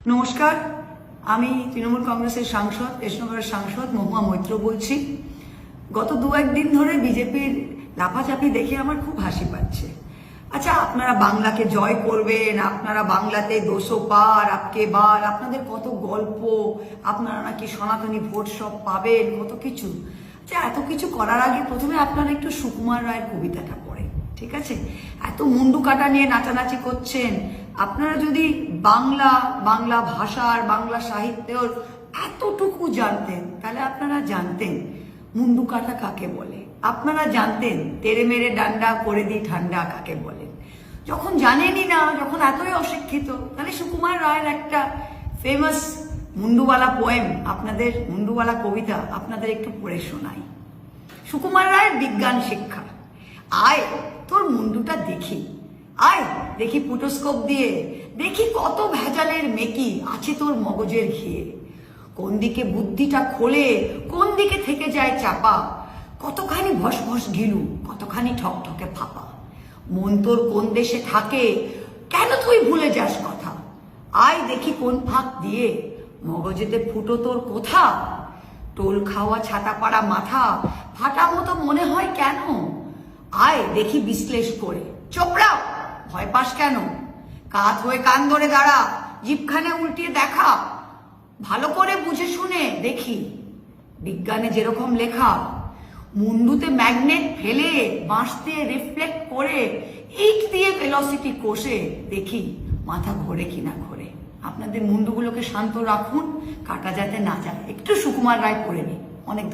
নমস্কার, আমি তৃণমূল কংগ্রেসের সাংসদ, কৃষ্ণনগরের সাংসদ মহুয়া মৈত্র বলছি। গত দু একদিন ধরে বিজেপির লাফাচাপি দেখে আমার খুব হাসি পাচ্ছে। আচ্ছা, আপনারা বাংলাকে জয় করবেন, আপনারা বাংলাতে 200 পার আপকে বার, আপনাদের কত গল্প, আপনারা নাকি সনাতনী ভোট সব পাবেন, কত কিছু। আচ্ছা, এত কিছু করার আগে প্রথমে আপনারা একটু সুকুমার রায়ের কবিতাটা পড়েন, ঠিক আছে? এত মুন্ডু কাটা নিয়ে নাচানাচি করছেন। আপনারা যদি বাংলা ভাষার, বাংলা সাহিত্যের এতটুকু জানতেন, তাহলে আপনারা জানতেন মুন্ডু কাটা কাকে বলে, আপনারা জানতেন তেরে মেরে ডান্ডা করে দি ঠান্ডা কাকে বলেন। যখন জানেনই না, যখন এতই অশিক্ষিত, তাহলে সুকুমার রায়ের একটা ফেমাস মুন্ডুওয়ালা পোয়েম, আপনাদের মুন্ডুওয়ালা কবিতা আপনাদের একটু পড়ে শোনাই। সুকুমার রায়ের বিজ্ঞান শিক্ষা। আয় তোর মুন্ডুটা দেখি, আয় দেখি ফুটোস্কোপ দিয়ে, দেখি কত ভেজালের মেকি আছে তোর মগজের ঘিয়ে। কোন দিকে বুদ্ধিটা খোলে, কোন দিকে থেকে যায় চাপা, কতখানি ভস ভস ঘিলু, কতখানি ঠকঠকে ফাঁপা। মন তোর কোন দেশে থাকে, কেন তুই ভুলে যাস কথা। আয় দেখি কোন ফাঁক দিয়ে, মগজেতে ফুটো তোর কোথা। টোল খাওয়া ছাতা পাড়া মাথা, ফাটা মতো মনে হয় কেন। আয় দেখি বিশ্লেষ করে, চোপড়াও ভয় পাস কেন। কাত হয়ে কান ধরে দাঁড়া, জিভখানে উল্টিয়ে দেখা, ভালো করে বুঝে শুনে দেখি বিজ্ঞানে যেরকম লেখা। মুন্ডুতে ম্যাগনেট ফেলে, বাঁশ দিয়ে রিফ্লেক্ট করে, ইট দিয়ে ভেলোসিটি কষে দেখি মাথা ঘোরে কিনা ঘোরে। আপনাদের মুন্ডুগুলোকে শান্ত রাখুন, কাটা যাতে না যায়। একটু সুকুমার রায় পড়ে নিন। অনেক